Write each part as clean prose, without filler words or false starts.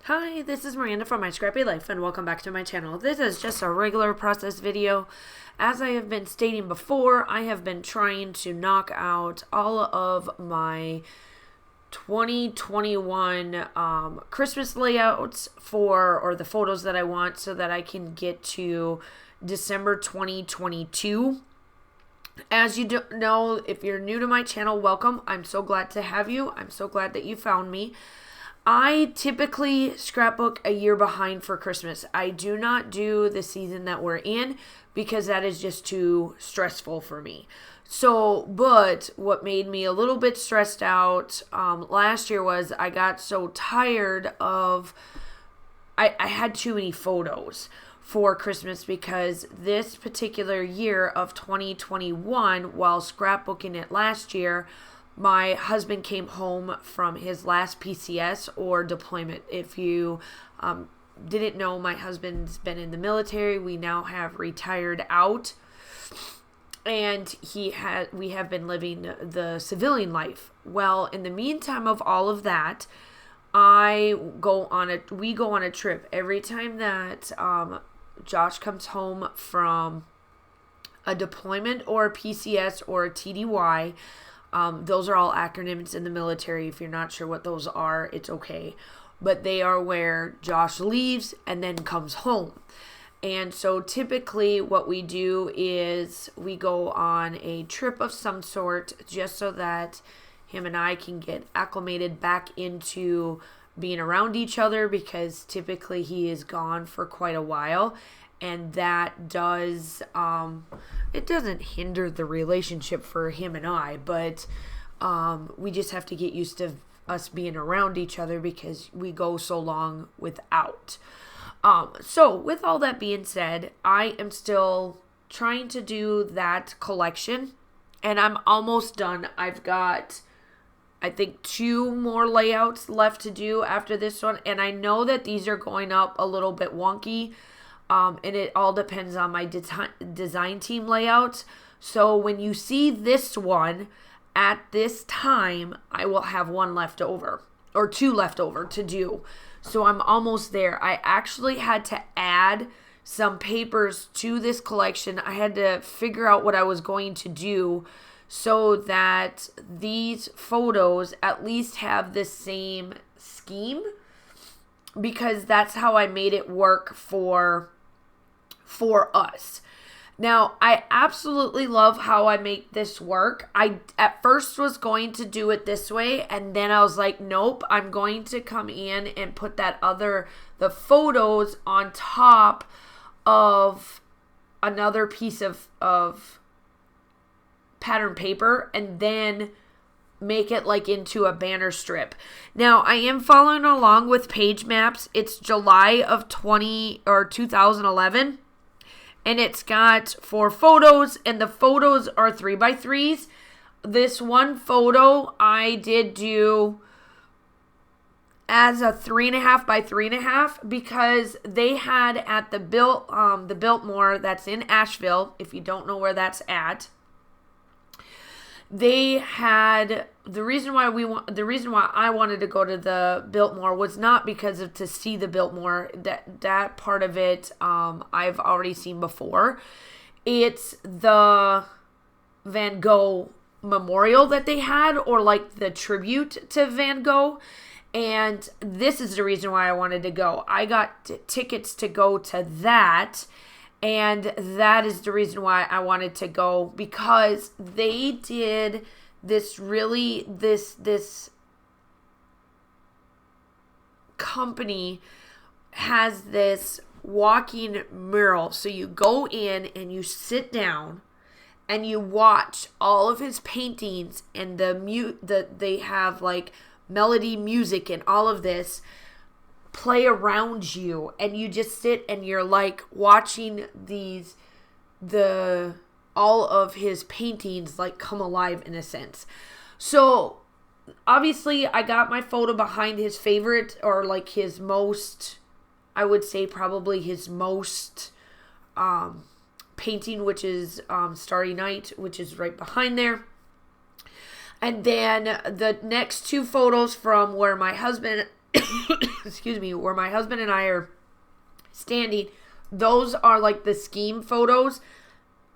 Hi, this is Miranda from My Scrappy Life, and welcome back to my channel. This is just a regular process video. As I have been stating before, I have been trying to knock out all of my 2021 Christmas layouts or the photos that I want so that I can get to December 2022. As you don't know, if you're new to my channel, welcome. I'm so glad to have you. I'm so glad that you found me. I typically scrapbook a year behind for Christmas. I do not do the season that we're in because that is just too stressful for me. But what made me a little bit stressed out last year was I got so tired of, I had too many photos for Christmas because this particular year of 2021, while scrapbooking it last year, my husband came home from his last PCS or deployment. If you didn't know, my husband's been in the military. We now have retired out, and we have been living the civilian life. Well, in the meantime of all of that, we go on a trip every time that Josh comes home from a deployment or a PCS or a TDY. Those are all acronyms in the military. If you're not sure what those are, it's okay. But they are where Josh leaves and then comes home. And so typically what we do is we go on a trip of some sort just so that him and I can get acclimated back into being around each other, because typically he is gone for quite a while. And that does, it doesn't hinder the relationship for him and I, but we just have to get used to us being around each other because we go so long without. So with all that being said, I am still trying to do that collection, and I'm almost done. I've got, I think, 2 more layouts left to do after this one, and I know that these are going up a little bit wonky. And it all depends on my design team layouts. So when you see this one, at this time, I will have 1 left over, or 2 left over to do. So I'm almost there. I actually had to add some papers to this collection. I had to figure out what I was going to do so that these photos at least have the same scheme, because that's how I made it work for us. Now, I absolutely love how I make this work. I at first was going to do it this way, and then I was like, nope, I'm going to come in and put the photos on top of another piece of pattern paper, and then make it like into a banner strip. Now, I am following along with page maps. It's July of 2011. And it's got 4 photos, and the photos are 3x3s. This one photo I did do as a 3.5 by 3.5 because they had at the Biltmore that's in Asheville. If you don't know where that's at, they had the reason why I wanted to go to the Biltmore was not because of to see the Biltmore. That part of it I've already seen before. It's the Van Gogh memorial that they had, or like the tribute to Van Gogh. And this is the reason why I wanted to go. I got tickets to go to that. And that is the reason why I wanted to go, because they did this company has this walking mural. So you go in and you sit down and you watch all of his paintings, and they have like melody music and all of this play around you, and you just sit and you're like watching all of his paintings like come alive in a sense. So obviously I got my photo behind his favorite, or like his most, I would say probably his most painting, which is Starry Night, which is right behind there. And then the next 2 photos from where my husband excuse me, where my husband and I are standing, those are like the scheme photos,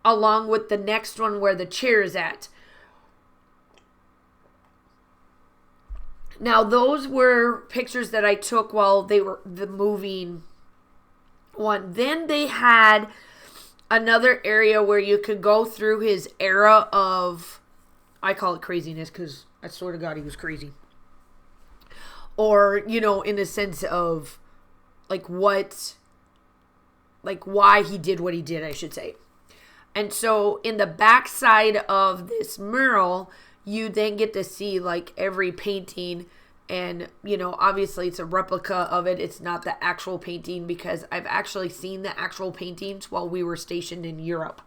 along with the next one where the chair is at. Now, those were pictures that I took while they were the moving one. Then they had another area where you could go through his era of, I call it craziness because I swear to God he was crazy. Or, you know, in a sense of like why he did what he did, I should say. And so in the back side of this mural, you then get to see like every painting, and you know, obviously it's a replica of it. It's not the actual painting, because I've actually seen the actual paintings while we were stationed in Europe.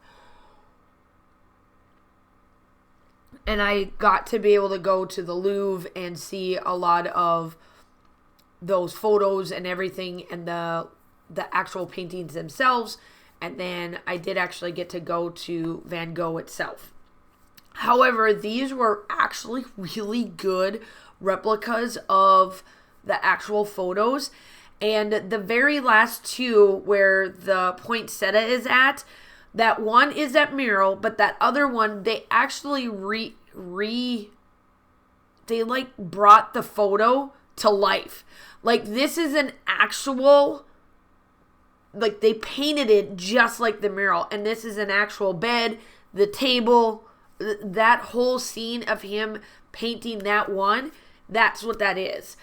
And I got to be able to go to the Louvre and see a lot of those photos and everything, and the actual paintings themselves. And then I did actually get to go to Van Gogh itself. However, these were actually really good replicas of the actual photos. And the very last two, where the poinsettia is at, that one is at mural, but that other one, they actually they like brought the photo to life. Like, this is an actual, like, they painted it just like the mural. And this is an actual bed, the table, that whole scene of him painting that one, that's what that is.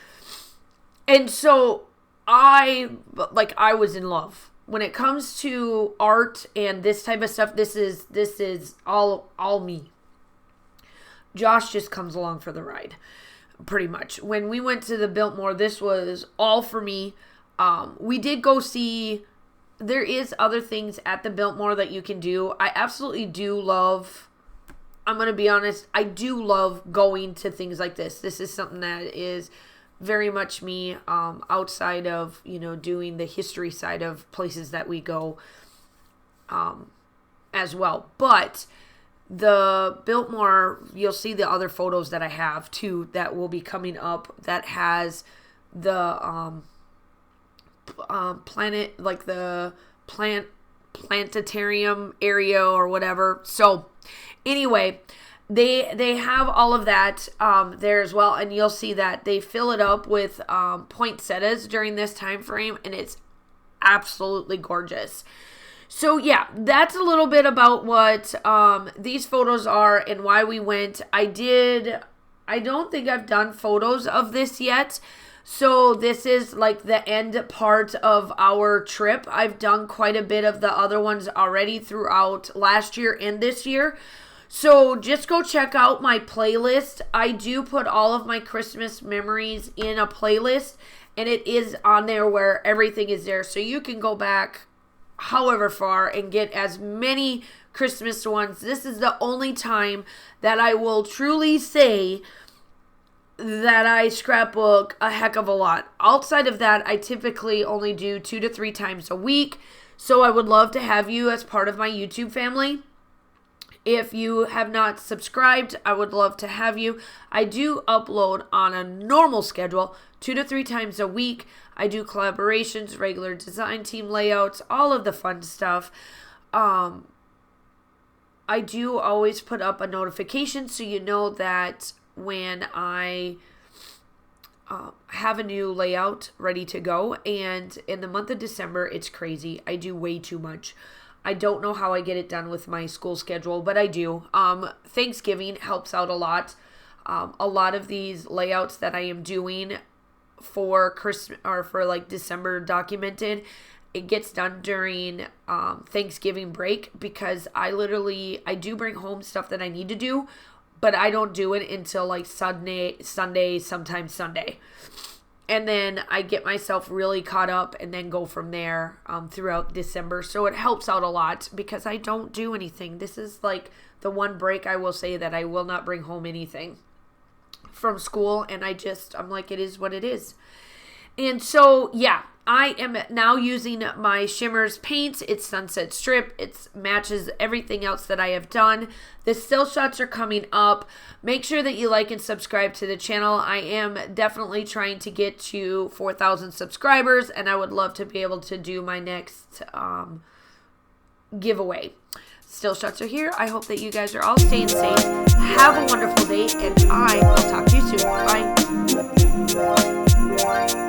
And so I was in love. When it comes to art and this type of stuff, this is all me. Josh just comes along for the ride, pretty much. When we went to the Biltmore, this was all for me. We did go see, there is other things at the Biltmore that you can do. I absolutely do love, I'm going to be honest, I do love going to things like this. This is something that is very much me, outside of, you know, doing the history side of places that we go as well. But the Biltmore, you'll see the other photos that I have too that will be coming up, that has the planet, like the planetarium area or whatever. So anyway, they have all of that there as well, and you'll see that they fill it up with poinsettias during this time frame, and it's absolutely gorgeous. So yeah, that's a little bit about what these photos are and why we went. I don't think I've done photos of this yet. So this is like the end part of our trip. I've done quite a bit of the other ones already throughout last year and this year. So just go check out my playlist. I do put all of my Christmas memories in a playlist, and it is on there where everything is there. So you can go back however far and get as many Christmas ones. This is the only time that I will truly say that I scrapbook a heck of a lot. Outside of that, I typically only do 2 to 3 times a week. So I would love to have you as part of my YouTube family. If you have not subscribed, I would love to have you. I do upload on a normal schedule 2 to 3 times a week. I do collaborations, regular design team layouts, all of the fun stuff. I do always put up a notification so you know that when I have a new layout ready to go. And in the month of December, it's crazy. I do way too much. I don't know how I get it done with my school schedule, but I do. Thanksgiving helps out a lot. A lot of these layouts that I am doing for Christmas or for like December documented, it gets done during Thanksgiving break, because I do bring home stuff that I need to do, but I don't do it until like Sunday, sometimes Sunday. And then I get myself really caught up and then go from there throughout December. So it helps out a lot because I don't do anything. This is like the one break I will say that I will not bring home anything from school. And I'm like, it is what it is. And so, yeah, I am now using my Shimmers paints. It's Sunset Strip. It matches everything else that I have done. The still shots are coming up. Make sure that you like and subscribe to the channel. I am definitely trying to get to 4,000 subscribers, and I would love to be able to do my next giveaway. Still shots are here. I hope that you guys are all staying safe. Have a wonderful day, and I will talk to you soon. Bye.